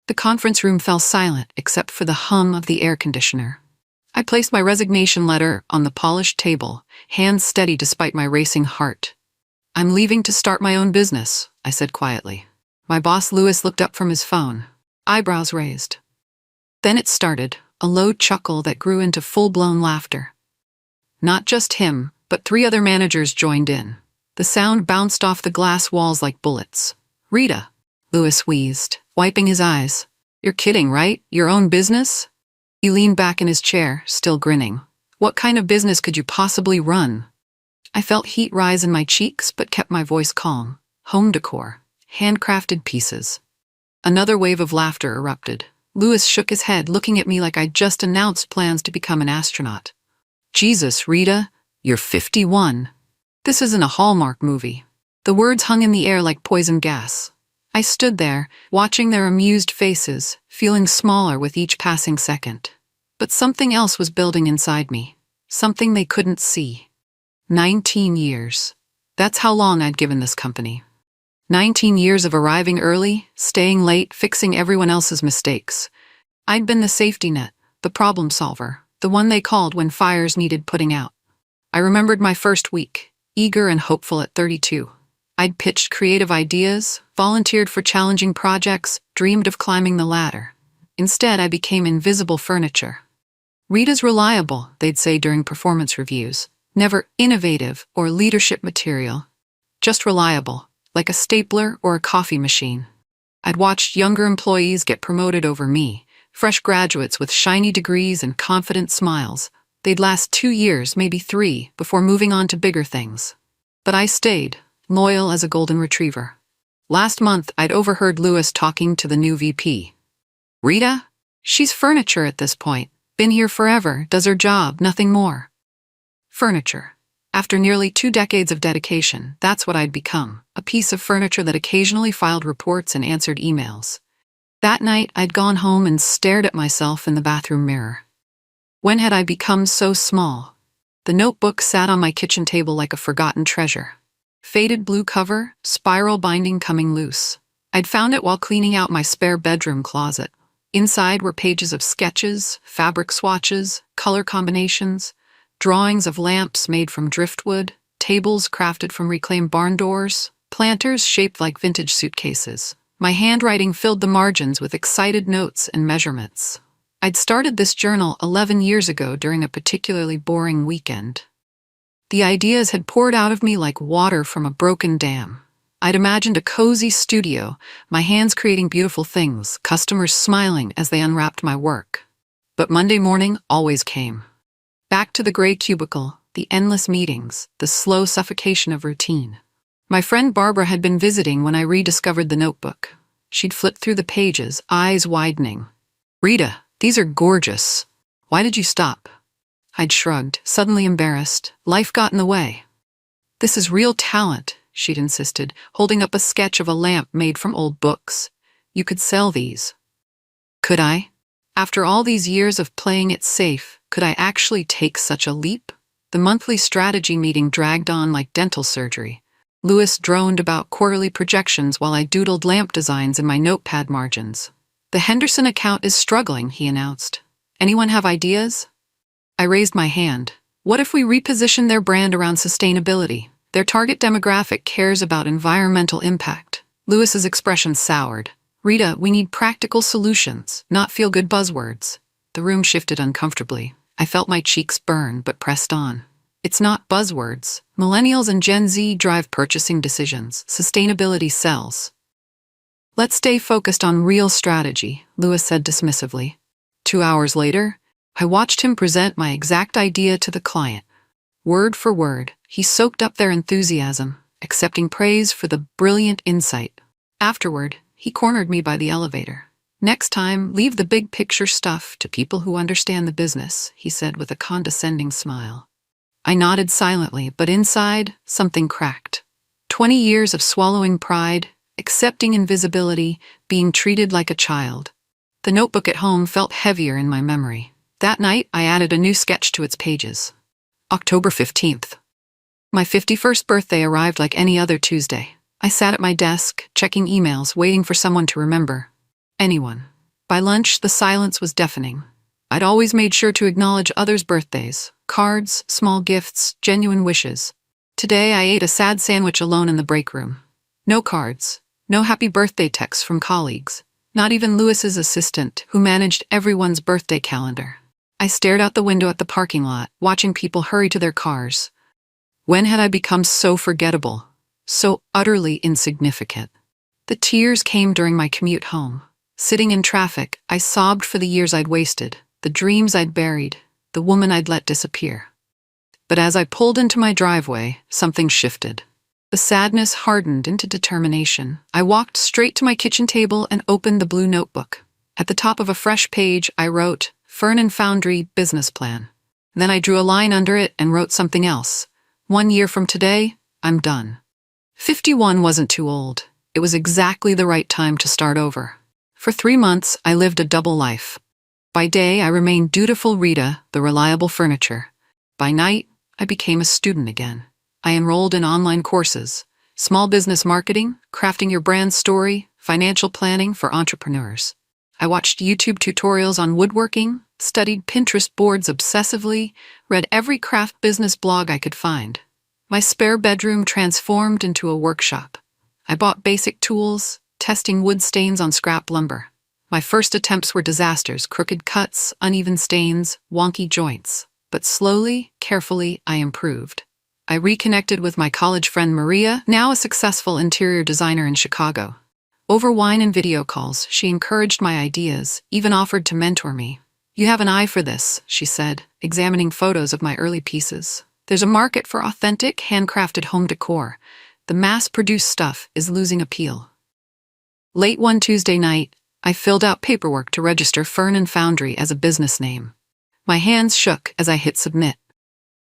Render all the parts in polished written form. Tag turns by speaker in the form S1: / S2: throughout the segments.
S1: The conference room fell silent except for the hum of the air conditioner. I placed my resignation letter on the polished table, hands steady despite my racing heart. "I'm leaving to start my own business," I said quietly. My boss Louis looked up from his phone, eyebrows raised. Then it started, a low chuckle that grew into full-blown laughter. Not just him, but 3 other managers joined in. The sound bounced off the glass walls like bullets. "Rita," Louis wheezed, wiping his eyes. "You're kidding, right? Your own business?" He leaned back in his chair, still grinning. "What kind of business could you possibly run?" I felt heat rise in my cheeks but kept my voice calm. "Home decor. Handcrafted pieces." Another wave of laughter erupted. Louis shook his head, looking at me like I'd just announced plans to become an astronaut. "Jesus, Rita, you're 51. This isn't a Hallmark movie." The words hung in the air like poison gas. I stood there, watching their amused faces, feeling smaller with each passing second. But something else was building inside me. Something they couldn't see. 19 years. That's how long I'd given this company. 19 years of arriving early, staying late, fixing everyone else's mistakes. I'd been the safety net, the problem solver, the one they called when fires needed putting out. I remembered my first week, eager and hopeful at 32. I'd pitched creative ideas, volunteered for challenging projects, dreamed of climbing the ladder. Instead, I became invisible furniture. "Rita's reliable," they'd say during performance reviews. "Never innovative or leadership material. Just reliable, like a stapler or a coffee machine." I'd watched younger employees get promoted over me, fresh graduates with shiny degrees and confident smiles. They'd last 2 years, maybe 3, before moving on to bigger things. But I stayed, loyal as a golden retriever. Last month, I'd overheard Louis talking to the new VP. "Rita? She's furniture at this point. Been here forever, does her job, nothing more." Furniture. After nearly 2 decades of dedication, that's what I'd become, a piece of furniture that occasionally filed reports and answered emails. That night, I'd gone home and stared at myself in the bathroom mirror. When had I become so small? The notebook sat on my kitchen table like a forgotten treasure. Faded blue cover, spiral binding coming loose. I'd found it while cleaning out my spare bedroom closet. Inside were pages of sketches, fabric swatches, color combinations, drawings of lamps made from driftwood, tables crafted from reclaimed barn doors, planters shaped like vintage suitcases. My handwriting filled the margins with excited notes and measurements. I'd started this journal 11 years ago during a particularly boring weekend. The ideas had poured out of me like water from a broken dam. I'd imagined a cozy studio, my hands creating beautiful things, customers smiling as they unwrapped my work. But Monday morning always came. Back to the gray cubicle, the endless meetings, the slow suffocation of routine. My friend Barbara had been visiting when I rediscovered the notebook. She'd flipped through the pages, eyes widening. "Rita, these are gorgeous. Why did you stop?" I'd shrugged, suddenly embarrassed. Life got in the way. "This is real talent," she'd insisted, holding up a sketch of a lamp made from old books. "You could sell these." Could I? After all these years of playing it safe, could I actually take such a leap? The monthly strategy meeting dragged on like dental surgery. Louis droned about quarterly projections while I doodled lamp designs in my notepad margins. "The Henderson account is struggling," he announced. "Anyone have ideas?" I raised my hand. "What if we reposition their brand around sustainability? Their target demographic cares about environmental impact." Louis's expression soured. "Rita, we need practical solutions, not feel-good buzzwords." The room shifted uncomfortably. I felt my cheeks burn, but pressed on. "It's not buzzwords. Millennials and Gen Z drive purchasing decisions. Sustainability sells." "Let's stay focused on real strategy," Louis said dismissively. 2 hours later, I watched him present my exact idea to the client. Word for word, he soaked up their enthusiasm, accepting praise for the brilliant insight. Afterward, he cornered me by the elevator. "Next time, leave the big picture stuff to people who understand the business," he said with a condescending smile. I nodded silently, but inside, something cracked. 20 years of swallowing pride, accepting invisibility, being treated like a child. The notebook at home felt heavier in my memory. That night, I added a new sketch to its pages. October 15th. My 51st birthday arrived like any other Tuesday. I sat at my desk, checking emails, waiting for someone to remember. Anyone. By lunch, the silence was deafening. I'd always made sure to acknowledge others' birthdays, cards, small gifts, genuine wishes. Today, I ate a sad sandwich alone in the break room. No cards, no happy birthday texts from colleagues, not even Lewis's assistant, who managed everyone's birthday calendar. I stared out the window at the parking lot, watching people hurry to their cars. When had I become so forgettable, so utterly insignificant? The tears came during my commute home. Sitting in traffic, I sobbed for the years I'd wasted, the dreams I'd buried, the woman I'd let disappear. But as I pulled into my driveway, something shifted. The sadness hardened into determination. I walked straight to my kitchen table and opened the blue notebook. At the top of a fresh page, I wrote, Fern & Foundry Business Plan. Then I drew a line under it and wrote something else. 1 year from today, I'm done. 51 wasn't too old. It was exactly the right time to start over. For 3 months, I lived a double life. By day, I remained dutiful Rita, the reliable furniture. By night, I became a student again. I enrolled in online courses, small business marketing, crafting your brand story, financial planning for entrepreneurs. I watched YouTube tutorials on woodworking, studied Pinterest boards obsessively, read every craft business blog I could find. My spare bedroom transformed into a workshop. I bought basic tools, testing wood stains on scrap lumber. My first attempts were disasters, crooked cuts, uneven stains, wonky joints. But slowly, carefully, I improved. I reconnected with my college friend Maria, now a successful interior designer in Chicago. Over wine and video calls, she encouraged my ideas, even offered to mentor me. You have an eye for this, she said, examining photos of my early pieces. There's a market for authentic, handcrafted home decor. The mass-produced stuff is losing appeal. Late one Tuesday night, I filled out paperwork to register Fern & Foundry as a business name. My hands shook as I hit submit.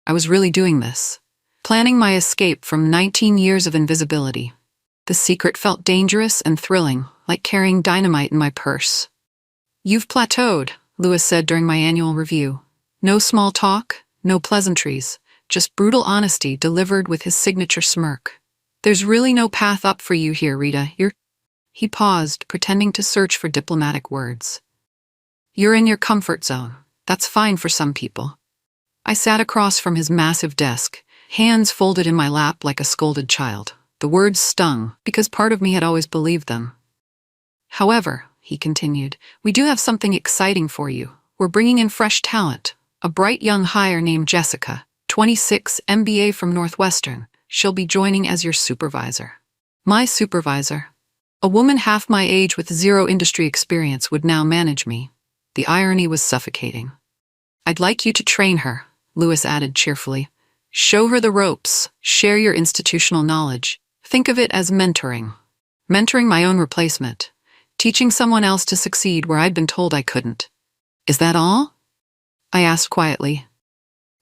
S1: I was really doing this, planning my escape from 19 years of invisibility. The secret felt dangerous and thrilling, like carrying dynamite in my purse. You've plateaued, Lewis said during my annual review. No small talk, no pleasantries, just brutal honesty delivered with his signature smirk. There's really no path up for you here, Rita. He paused, pretending to search for diplomatic words. You're in your comfort zone. That's fine for some people. I sat across from his massive desk, hands folded in my lap like a scolded child. The words stung, because part of me had always believed them. However, he continued, we do have something exciting for you. We're bringing in fresh talent. A bright young hire named Jessica, 26, MBA from Northwestern. She'll be joining as your supervisor. My supervisor? A woman half my age with zero industry experience would now manage me. The irony was suffocating. I'd like you to train her, Lewis added cheerfully. Show her the ropes, share your institutional knowledge. Think of it as mentoring. Mentoring my own replacement. Teaching someone else to succeed where I'd been told I couldn't. Is that all? I asked quietly.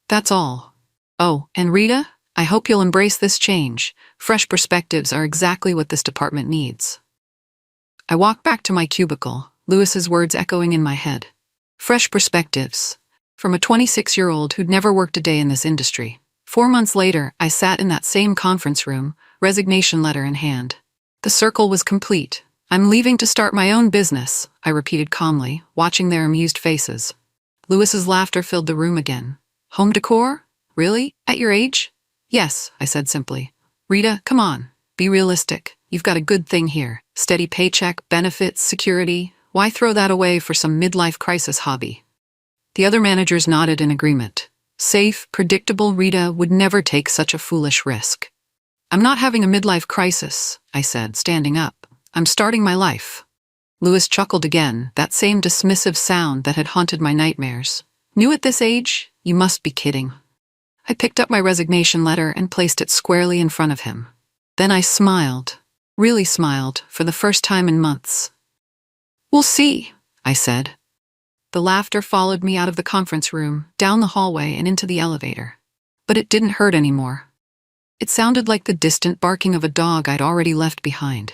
S1: That's all. Oh, and Rita, I hope you'll embrace this change. Fresh perspectives are exactly what this department needs. I walked back to my cubicle, Lewis's words echoing in my head. Fresh perspectives. From a 26-year-old who'd never worked a day in this industry. 4 months later, I sat in that same conference room, resignation letter in hand. The circle was complete. I'm leaving to start my own business, I repeated calmly, watching their amused faces. Lewis's laughter filled the room again. Home decor? Really? At your age? Yes, I said simply. Rita, come on. Be realistic. You've got a good thing here. Steady paycheck, benefits, security. Why throw that away for some midlife crisis hobby? The other managers nodded in agreement. Safe, predictable Rita would never take such a foolish risk. I'm not having a midlife crisis, I said, standing up. I'm starting my life. Lewis chuckled again, that same dismissive sound that had haunted my nightmares. New at this age? You must be kidding. I picked up my resignation letter and placed it squarely in front of him. Then I smiled, really smiled, for the first time in months. We'll see, I said. The laughter followed me out of the conference room, down the hallway, and into the elevator. But it didn't hurt anymore. It sounded like the distant barking of a dog I'd already left behind.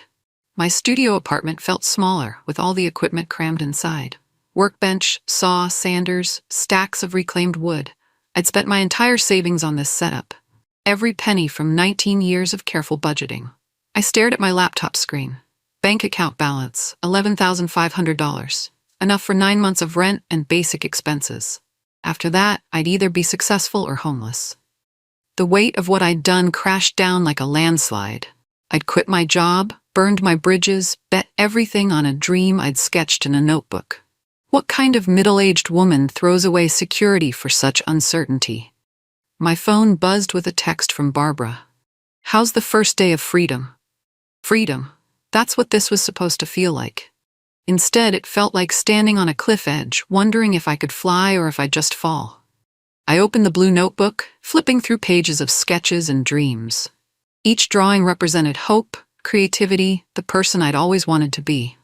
S1: My studio apartment felt smaller, with all the equipment crammed inside. Workbench, saw, sanders, stacks of reclaimed wood. I'd spent my entire savings on this setup. Every penny from 19 years of careful budgeting. I stared at my laptop screen. Bank account balance, $11,500. enough for 9 months of rent and basic expenses. After that, I'd either be successful or homeless. The weight of what I'd done crashed down like a landslide. I'd quit my job, burned my bridges, bet everything on a dream I'd sketched in a notebook. What kind of middle-aged woman throws away security for such uncertainty? My phone buzzed with a text from Barbara. "How's the first day of freedom?" Freedom. That's what this was supposed to feel like. Instead, it felt like standing on a cliff edge, wondering if I could fly or if I'd just fall. I opened the blue notebook, flipping through pages of sketches and dreams. Each drawing represented hope, creativity, the person I'd always wanted to be.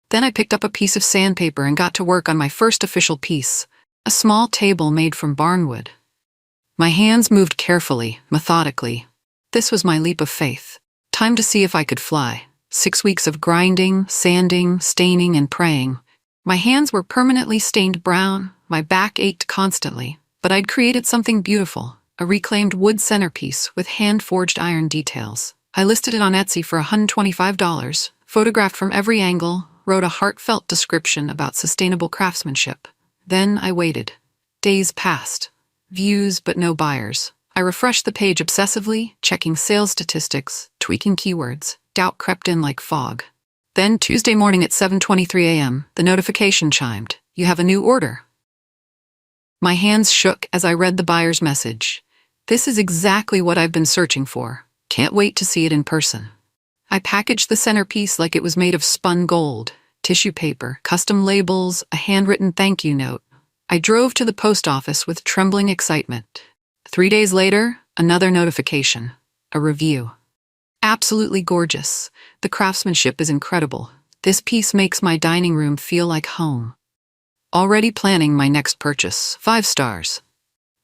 S1: Then I picked up a piece of sandpaper and got to work on my first official piece, a small table made from barnwood. My hands moved carefully, methodically. This was my leap of faith. Time to see if I could fly. 6 weeks of grinding, sanding, staining, and praying. My hands were permanently stained brown, my back ached constantly, but I'd created something beautiful, a reclaimed wood centerpiece with hand-forged iron details. I listed it on Etsy for $125, photographed from every angle, wrote a heartfelt description about sustainable craftsmanship. Then I waited. Days passed. Views, but no buyers. I refreshed the page obsessively, checking sales statistics, tweaking keywords. Doubt crept in like fog. Then Tuesday morning at 7:23 a.m., the notification chimed. "You have a new order." My hands shook as I read the buyer's message. "This is exactly what I've been searching for. Can't wait to see it in person." I packaged the centerpiece like it was made of spun gold, tissue paper, custom labels, a handwritten thank you note. I drove to the post office with trembling excitement. 3 days later, another notification. A review. "Absolutely gorgeous. The craftsmanship is incredible. This piece makes my dining room feel like home. Already planning my next purchase. 5 stars.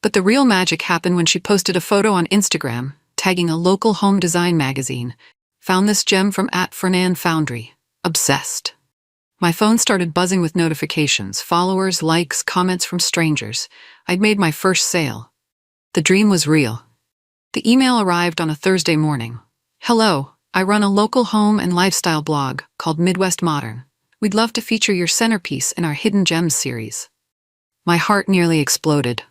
S1: But the real magic happened when she posted a photo on Instagram, tagging a local home design magazine. Found this gem from @Fernand Foundry. Obsessed. My phone started buzzing with notifications, followers, likes, comments from strangers. I'd made my first sale. The dream was real. The email arrived on a Thursday morning. "Hello, I run a local home and lifestyle blog called Midwest Modern. We'd love to feature your centerpiece in our Hidden Gems series." My heart nearly exploded.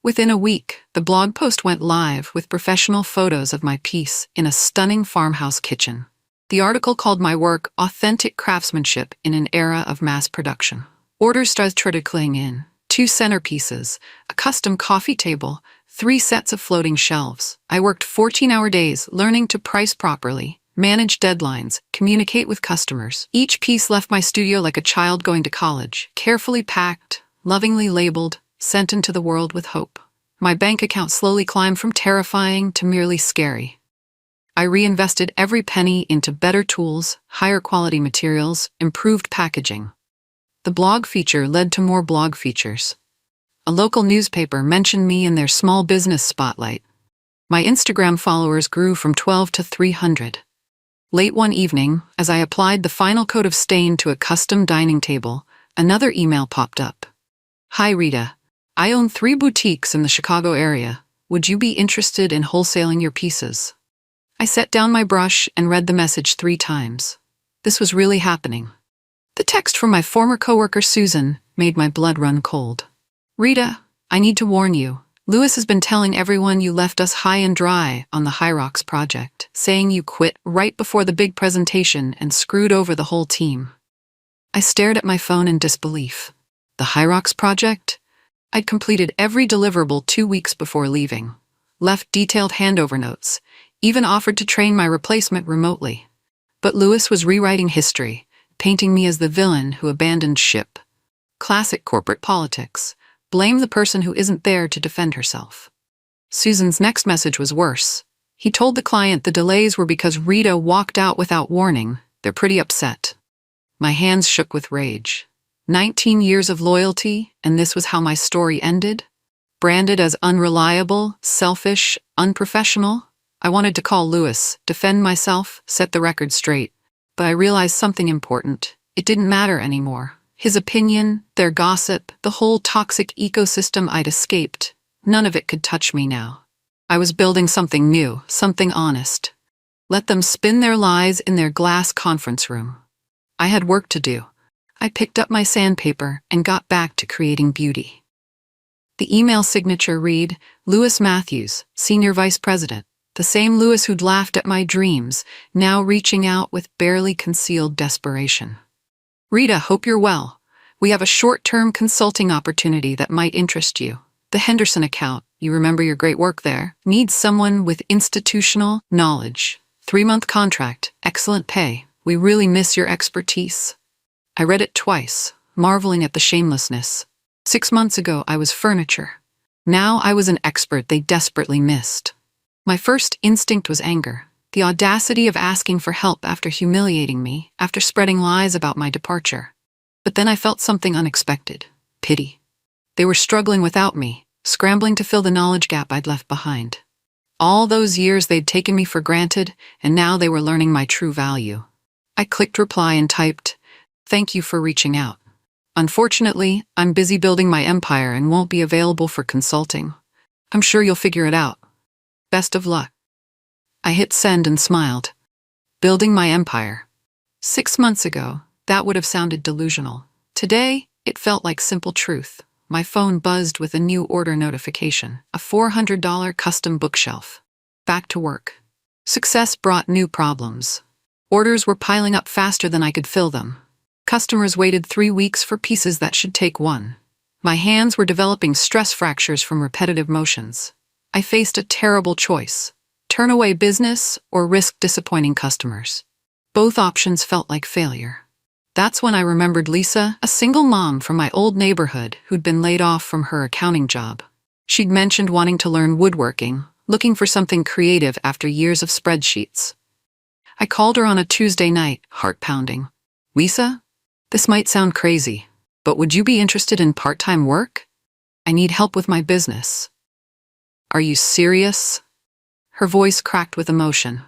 S1: Within a week, the blog post went live with professional photos of my piece in a stunning farmhouse kitchen. The article called my work "Authentic Craftsmanship in an Era of Mass Production." Orders started trickling in. 2 centerpieces, a custom coffee table, 3 sets of floating shelves. I worked 14-hour days learning to price properly, manage deadlines, communicate with customers. Each piece left my studio like a child going to college, carefully packed, lovingly labeled, sent into the world with hope. My bank account slowly climbed from terrifying to merely scary. I reinvested every penny into better tools, higher quality materials, improved packaging. The blog feature led to more blog features. A local newspaper mentioned me in their small business spotlight. My Instagram followers grew from 12 to 300. Late one evening, as I applied the final coat of stain to a custom dining table, another email popped up. "Hi Rita, I own 3 boutiques in the Chicago area. Would you be interested in wholesaling your pieces?" I set down my brush and read the message 3 times. This was really happening. The text from my former coworker Susan made my blood run cold. "Rita, I need to warn you. Lewis has been telling everyone you left us high and dry on the High Rocks project, saying you quit right before the big presentation and screwed over the whole team." I stared at my phone in disbelief. The High Rocks project? I'd completed every deliverable 2 weeks before leaving, left detailed handover notes, even offered to train my replacement remotely. But Lewis was rewriting history, painting me as the villain who abandoned ship. Classic corporate politics. Blame the person who isn't there to defend herself. Susan's next message was worse. He told the client the delays were because Rita walked out without warning. They're pretty upset. My hands shook with rage. 19 years of loyalty, and this was how my story ended? Branded as unreliable, selfish, unprofessional? I wanted to call Lewis, defend myself, set the record straight. But I realized something important. It didn't matter anymore. His opinion, their gossip, the whole toxic ecosystem I'd escaped, none of it could touch me now. I was building something new, something honest. Let them spin their lies in their glass conference room. I had work to do. I picked up my sandpaper and got back to creating beauty. The email signature read, Lewis Matthews, Senior Vice President. The same Lewis who'd laughed at my dreams, now reaching out with barely concealed desperation. Rita, hope you're well. We have a short-term consulting opportunity that might interest you. The Henderson account, you remember your great work there, needs someone with institutional knowledge. 3-month contract, excellent pay. We really miss your expertise. I read it twice, marveling at the shamelessness. 6 months ago, I was furniture. Now I was an expert they desperately missed. My first instinct was anger. The audacity of asking for help after humiliating me, after spreading lies about my departure. But then I felt something unexpected. Pity. They were struggling without me, scrambling to fill the knowledge gap I'd left behind. All those years they'd taken me for granted, and now they were learning my true value. I clicked reply and typed, "Thank you for reaching out. Unfortunately, I'm busy building my empire and won't be available for consulting. I'm sure you'll figure it out. Best of luck." I hit send and smiled. Building my empire. 6 months ago, that would have sounded delusional. Today, it felt like simple truth. My phone buzzed with a new order notification, a $400 custom bookshelf. Back to work. Success brought new problems. Orders were piling up faster than I could fill them. Customers waited 3 weeks for pieces that should take 1. My hands were developing stress fractures from repetitive motions. I faced a terrible choice: turn away business or risk disappointing customers. Both options felt like failure. That's when I remembered Lisa, a single mom from my old neighborhood who'd been laid off from her accounting job. She'd mentioned wanting to learn woodworking, looking for something creative after years of spreadsheets. I called her on a Tuesday night, heart pounding. "Lisa, this might sound crazy, but would you be interested in part-time work? I need help with my business." "Are you serious?" Her voice cracked with emotion.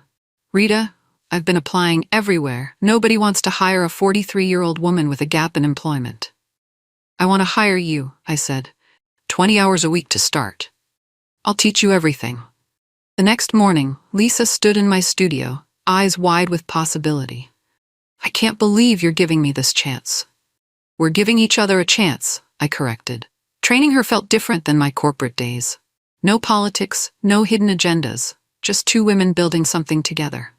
S1: "Rita, I've been applying everywhere. Nobody wants to hire a 43-year-old woman with a gap in employment." "I want to hire you," I said. 20 hours a week to start. I'll teach you everything." The next morning, Lisa stood in my studio, eyes wide with possibility. "I can't believe you're giving me this chance." "We're giving each other a chance," I corrected. Training her felt different than my corporate days. No politics, no hidden agendas, just 2 women building something together.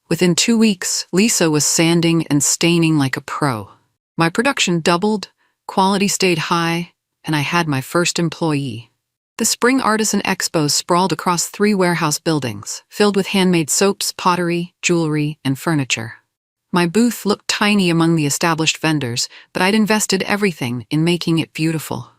S1: Within 2 weeks, Lisa was sanding and staining like a pro. My production doubled, quality stayed high, and I had my first employee. The spring artisan expo sprawled across 3 warehouse buildings, filled with handmade soaps, pottery, jewelry, and furniture. My booth looked tiny among the established vendors, but I'd invested everything in making it beautiful.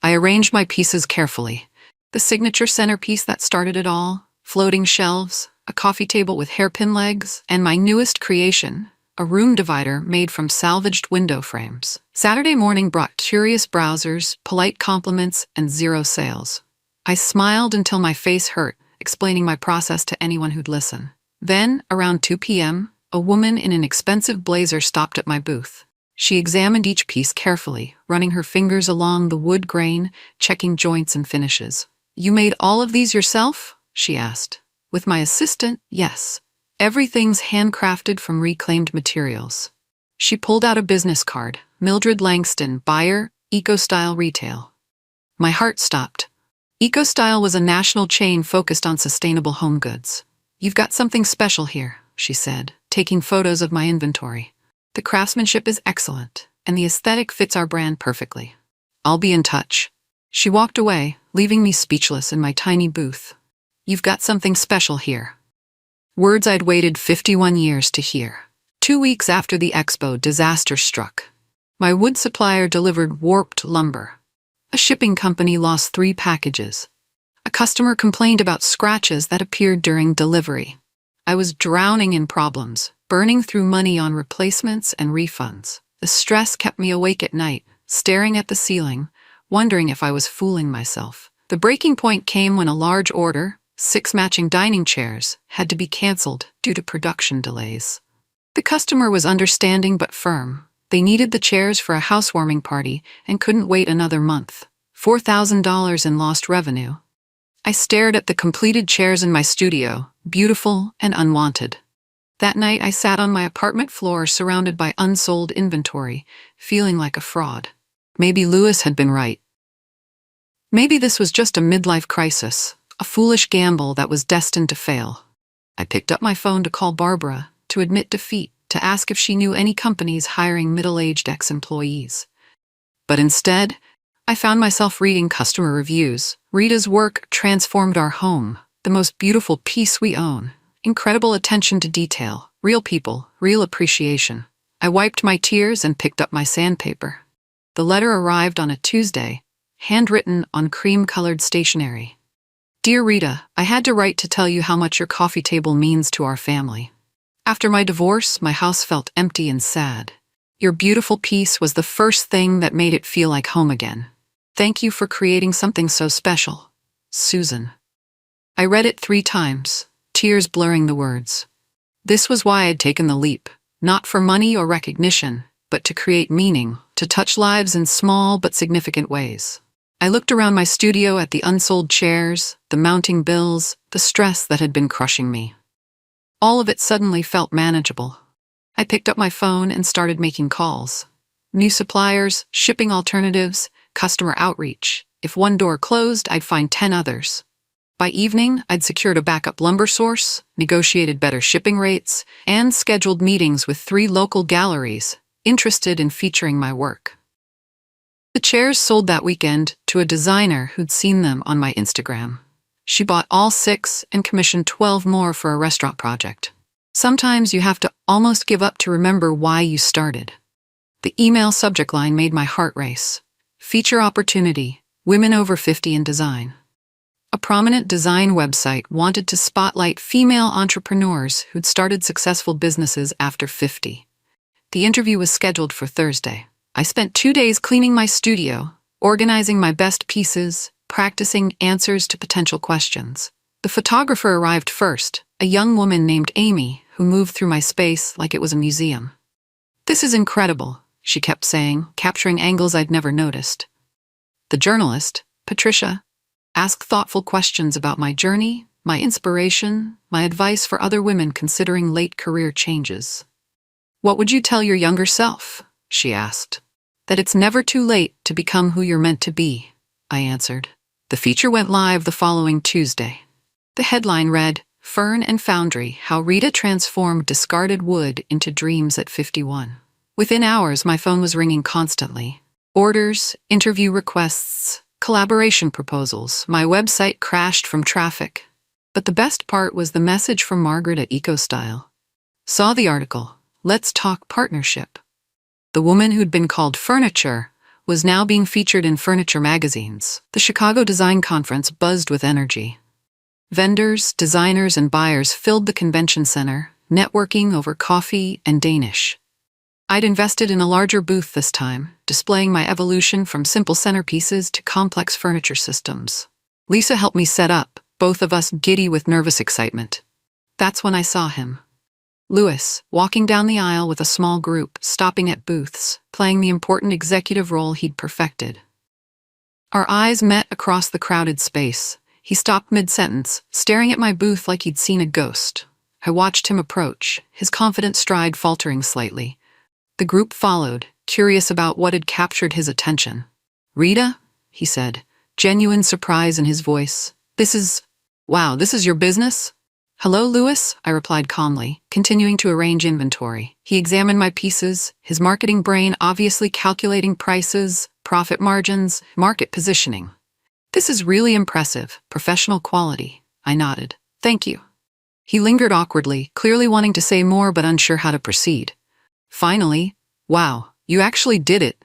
S1: I arranged my pieces carefully. The signature centerpiece that started it all, floating shelves, a coffee table with hairpin legs, and my newest creation, a room divider made from salvaged window frames. Saturday morning brought curious browsers, polite compliments, and 0 sales. I smiled until my face hurt, explaining my process to anyone who'd listen. Then, around 2 p.m., a woman in an expensive blazer stopped at my booth. She examined each piece carefully, running her fingers along the wood grain, checking joints and finishes. "You made all of these yourself?" she asked. "With my assistant, yes. Everything's handcrafted from reclaimed materials." She pulled out a business card, Mildred Langston, buyer, Eco-Style Retail. My heart stopped. Eco-Style was a national chain focused on sustainable home goods. "You've got something special here," she said, taking photos of my inventory. "The craftsmanship is excellent, and the aesthetic fits our brand perfectly. I'll be in touch." She walked away, leaving me speechless in my tiny booth. "You've got something special here." Words I'd waited 51 years to hear. 2 weeks after the expo, disaster struck. My wood supplier delivered warped lumber. A shipping company lost 3 packages. A customer complained about scratches that appeared during delivery. I was drowning in problems, burning through money on replacements and refunds. The stress kept me awake at night, staring at the ceiling, wondering if I was fooling myself. The breaking point came when a large order, 6 matching dining chairs, had to be canceled due to production delays. The customer was understanding but firm. They needed the chairs for a housewarming party and couldn't wait another month. $4,000 in lost revenue. I stared at the completed chairs in my studio, beautiful and unwanted. That night, I sat on my apartment floor surrounded by unsold inventory, feeling like a fraud. Maybe Lewis had been right. Maybe this was just a midlife crisis, a foolish gamble that was destined to fail. I picked up my phone to call Barbara, to admit defeat, to ask if she knew any companies hiring middle-aged ex-employees. But instead, I found myself reading customer reviews. Rita's work transformed our home, the most beautiful piece we own. Incredible attention to detail, real people, real appreciation. I wiped my tears and picked up my sandpaper. The letter arrived on a Tuesday, handwritten on cream-colored stationery. Dear Rita, I had to write to tell you how much your coffee table means to our family. After my divorce, my house felt empty and sad. Your beautiful piece was the first thing that made it feel like home again. Thank you for creating something so special. Susan. I read it 3 times, tears blurring the words. This was why I'd taken the leap, not for money or recognition, but to create meaning, to touch lives in small but significant ways. I looked around my studio at the unsold chairs, the mounting bills, the stress that had been crushing me. All of it suddenly felt manageable. I picked up my phone and started making calls. New suppliers, shipping alternatives, customer outreach. If one door closed, I'd find 10 others. By evening, I'd secured a backup lumber source, negotiated better shipping rates, and scheduled meetings with 3 local galleries interested in featuring my work. The chairs sold that weekend to a designer who'd seen them on my Instagram. She bought all 6 and commissioned 12 more for a restaurant project. Sometimes you have to almost give up to remember why you started. The email subject line made my heart race. Feature opportunity, women over 50 in design. A prominent design website wanted to spotlight female entrepreneurs who'd started successful businesses after 50. The interview was scheduled for Thursday. I spent 2 days cleaning my studio, organizing my best pieces, practicing answers to potential questions. The photographer arrived first, a young woman named Amy, who moved through my space like it was a museum. This is incredible, she kept saying, capturing angles I'd never noticed. The journalist, Patricia, asked thoughtful questions about my journey, my inspiration, my advice for other women considering late career changes. What would you tell your younger self? She asked. That it's never too late to become who you're meant to be, I answered. The feature went live the following Tuesday. The headline read, Fern and Foundry, How Rita Transformed Discarded Wood into Dreams at 51. Within hours, my phone was ringing constantly. Orders, interview requests, collaboration proposals. My website crashed from traffic. But the best part was the message from Margaret at EcoStyle. Saw the article, Let's Talk Partnership. The woman who'd been called Furniture was now being featured in furniture magazines. The Chicago Design Conference buzzed with energy. Vendors, designers, and buyers filled the convention center, networking over coffee and Danish. I'd invested in a larger booth this time, displaying my evolution from simple centerpieces to complex furniture systems. Lisa helped me set up, both of us giddy with nervous excitement. That's when I saw him. Lewis, walking down the aisle with a small group, stopping at booths, playing the important executive role he'd perfected. Our eyes met across the crowded space. He stopped mid-sentence, staring at my booth like he'd seen a ghost. I watched him approach, his confident stride faltering slightly. The group followed, curious about what had captured his attention. Rita? He said, genuine surprise in his voice. This is your business? Hello, Lewis, I replied calmly, continuing to arrange inventory. He examined my pieces, his marketing brain obviously calculating prices, profit margins, market positioning. This is really impressive, professional quality, I nodded. Thank you. He lingered awkwardly, clearly wanting to say more but unsure how to proceed. Finally, wow, you actually did it.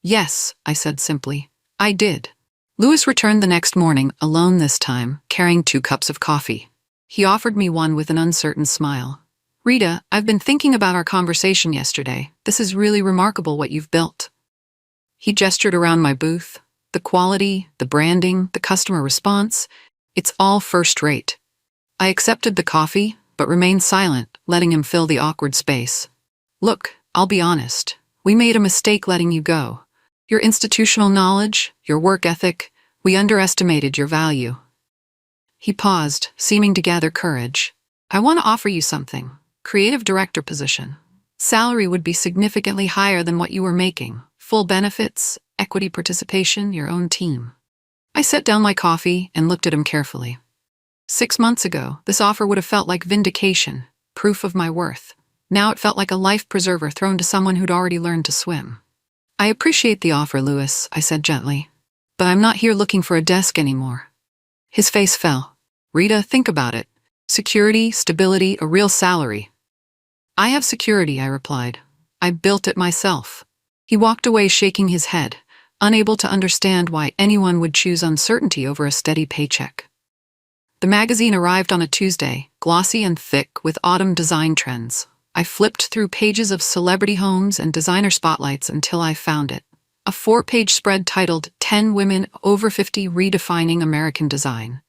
S1: Yes, I said simply. I did. Lewis returned the next morning, alone this time, carrying 2 cups of coffee. He offered me one with an uncertain smile. Rita, I've been thinking about our conversation yesterday. This is really remarkable what you've built. He gestured around my booth. The quality, the branding, the customer response, it's all first rate. I accepted the coffee, but remained silent, letting him fill the awkward space. Look, I'll be honest. We made a mistake letting you go. Your institutional knowledge, your work ethic, we underestimated your value. He paused, seeming to gather courage. I want to offer you something. creative director position. Salary would be significantly higher than what you were making. Full benefits, equity participation, your own team. I set down my coffee and looked at him carefully. 6 months ago, this offer would have felt like vindication, proof of my worth. Now it felt like a life preserver thrown to someone who'd already learned to swim. I appreciate the offer, Louis, I said gently, but I'm not here looking for a desk anymore. His face fell. Rita, think about it. Security, stability, a real salary. I have security, I replied. I built it myself. He walked away shaking his head, unable to understand why anyone would choose uncertainty over a steady paycheck. The magazine arrived on a Tuesday, glossy and thick with autumn design trends. I flipped through pages of celebrity homes and designer spotlights until I found it. A 4-page spread titled 10 Women Over 50 Redefining American Design.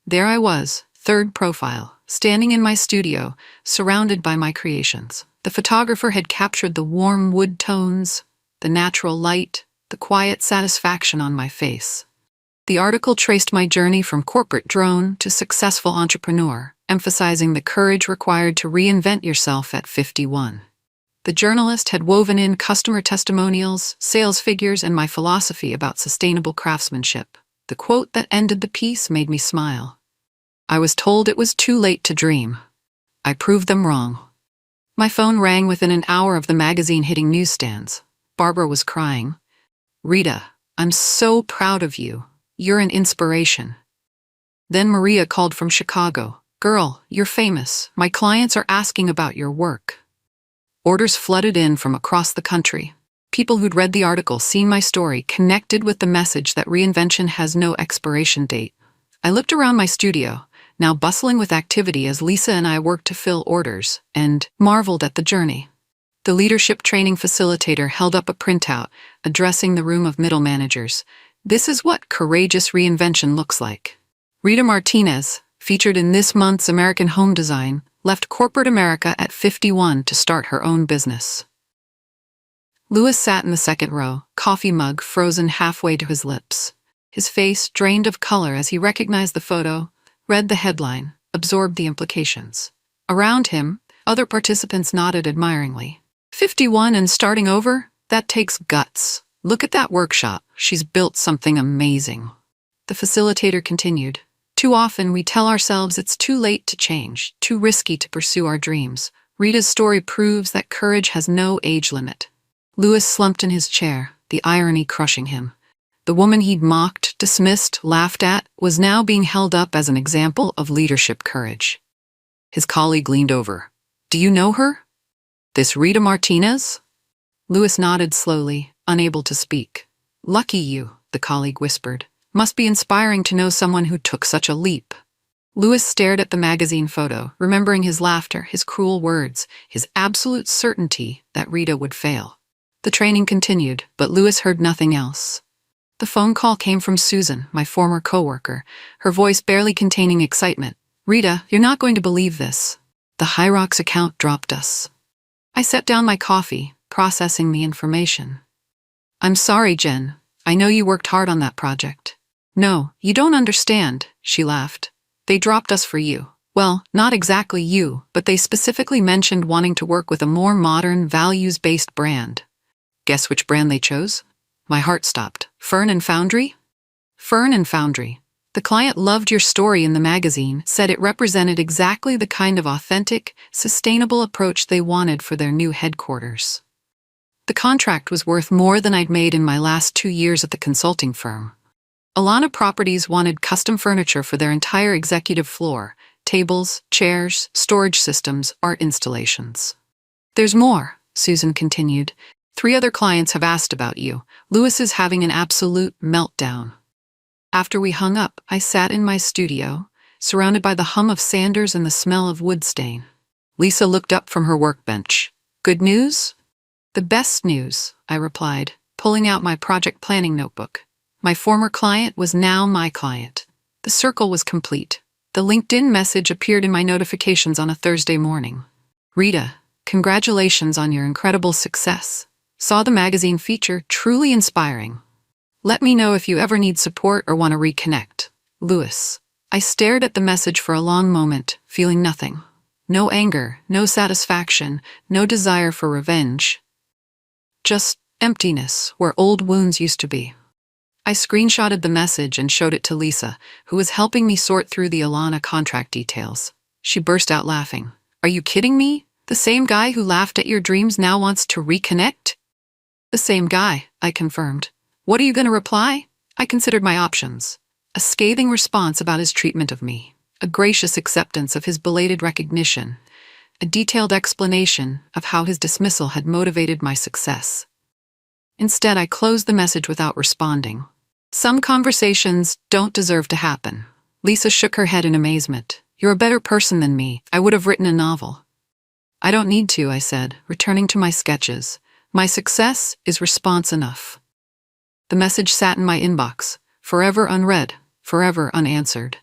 S1: There I was, third profile, standing in my studio, surrounded by my creations. The photographer had captured the warm wood tones, the natural light, the quiet satisfaction on my face. The article traced my journey from corporate drone to successful entrepreneur, emphasizing the courage required to reinvent yourself at 51. The journalist had woven in customer testimonials, sales figures, and my philosophy about sustainable craftsmanship. The quote that ended the piece made me smile. I was told it was too late to dream. I proved them wrong. My phone rang within an hour of the magazine hitting newsstands. Barbara was crying. Rita, I'm so proud of you. You're an inspiration. Then Maria called from Chicago. Girl, you're famous. My clients are asking about your work. Orders flooded in from across the country. People who'd read the article, seen my story, connected with the message that reinvention has no expiration date. I looked around my studio, now bustling with activity as Lisa and I worked to fill orders, and marveled at the journey. The leadership training facilitator held up a printout, addressing the room of middle managers. This is what courageous reinvention looks like. Rita Martinez, featured in this month's American Home Design, left corporate America at 51 to start her own business. Louis sat in the second row, coffee mug frozen halfway to his lips. His face drained of color as he recognized the photo, read the headline, absorbed the implications. Around him, other participants nodded admiringly. 51 and starting over? That takes guts. Look at that workshop. She's built something amazing. The facilitator continued. Too often we tell ourselves it's too late to change, too risky to pursue our dreams. Rita's story proves that courage has no age limit. Louis slumped in his chair, the irony crushing him. The woman he'd mocked, dismissed, laughed at, was now being held up as an example of leadership courage. His colleague leaned over. Do you know her? This Rita Martinez? Louis nodded slowly, unable to speak. Lucky you, the colleague whispered. Must be inspiring to know someone who took such a leap. Louis stared at the magazine photo, remembering his laughter, his cruel words, his absolute certainty that Rita would fail. The training continued, but Louis heard nothing else. The phone call came from Susan, my former coworker, her voice barely containing excitement. Rita, you're not going to believe this. The Hyrox account dropped us. I set down my coffee, processing the information. I'm sorry, Jen. I know you worked hard on that project. No, you don't understand, she laughed. They dropped us for you. Well, not exactly you, but they specifically mentioned wanting to work with a more modern, values-based brand. Guess which brand they chose? My heart stopped. Fern and Foundry? Fern and Foundry. The client loved your story in the magazine, said it represented exactly the kind of authentic, sustainable approach they wanted for their new headquarters. The contract was worth more than I'd made in my last 2 years at the consulting firm. Alana Properties wanted custom furniture for their entire executive floor, tables, chairs, storage systems, art installations. There's more, Susan continued. 3 other clients have asked about you. Louis is having an absolute meltdown. After we hung up, I sat in my studio, surrounded by the hum of sanders and the smell of wood stain. Lisa looked up from her workbench. Good news? The best news, I replied, pulling out my project planning notebook. My former client was now my client. The circle was complete. The LinkedIn message appeared in my notifications on a Thursday morning. Rita, congratulations on your incredible success. Saw the magazine feature, truly inspiring. Let me know if you ever need support or want to reconnect. Louis. I stared at the message for a long moment, feeling nothing. No anger, no satisfaction, no desire for revenge. Just emptiness where old wounds used to be. I screenshotted the message and showed it to Lisa, who was helping me sort through the Alana contract details. She burst out laughing. Are you kidding me? The same guy who laughed at your dreams now wants to reconnect? The same guy, I confirmed. What are you going to reply? I considered my options. A scathing response about his treatment of me. A gracious acceptance of his belated recognition. A detailed explanation of how his dismissal had motivated my success. Instead, I closed the message without responding. Some conversations don't deserve to happen. Lisa shook her head in amazement. You're a better person than me. I would have written a novel. I don't need to, I said, returning to my sketches. My success is response enough. The message sat in my inbox, forever unread, forever unanswered.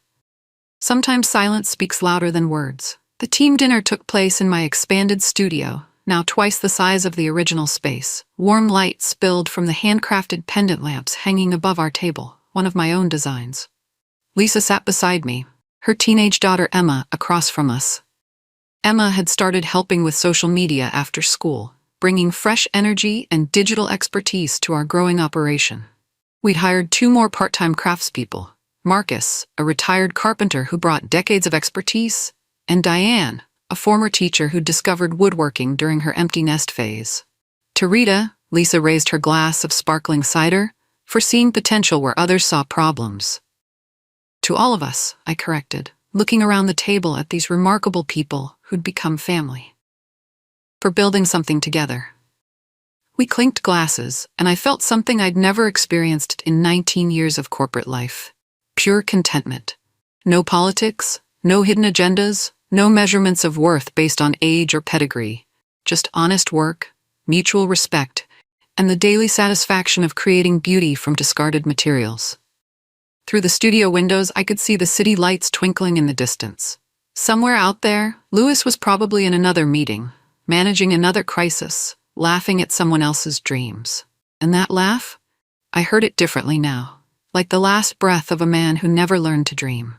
S1: Sometimes silence speaks louder than words. The team dinner took place in my expanded studio, now twice the size of the original space. Warm light spilled from the handcrafted pendant lamps hanging above our table, one of my own designs. Lisa sat beside me, her teenage daughter Emma across from us. Emma had started helping with social media after school, bringing fresh energy and digital expertise to our growing operation. We'd hired 2 more part-time craftspeople, Marcus, a retired carpenter who brought decades of expertise, and Diane, a former teacher who discovered woodworking during her empty nest phase. To Rita, Lisa raised her glass of sparkling cider, foreseeing potential where others saw problems. To all of us, I corrected, looking around the table at these remarkable people who'd become family. For building something together. We clinked glasses, and I felt something I'd never experienced in 19 years of corporate life. Pure contentment. No politics, no hidden agendas, no measurements of worth based on age or pedigree. Just honest work, mutual respect, and the daily satisfaction of creating beauty from discarded materials. Through the studio windows, I could see the city lights twinkling in the distance. Somewhere out there, Louis was probably in another meeting, managing another crisis, laughing at someone else's dreams. And that laugh? I heard it differently now, like the last breath of a man who never learned to dream.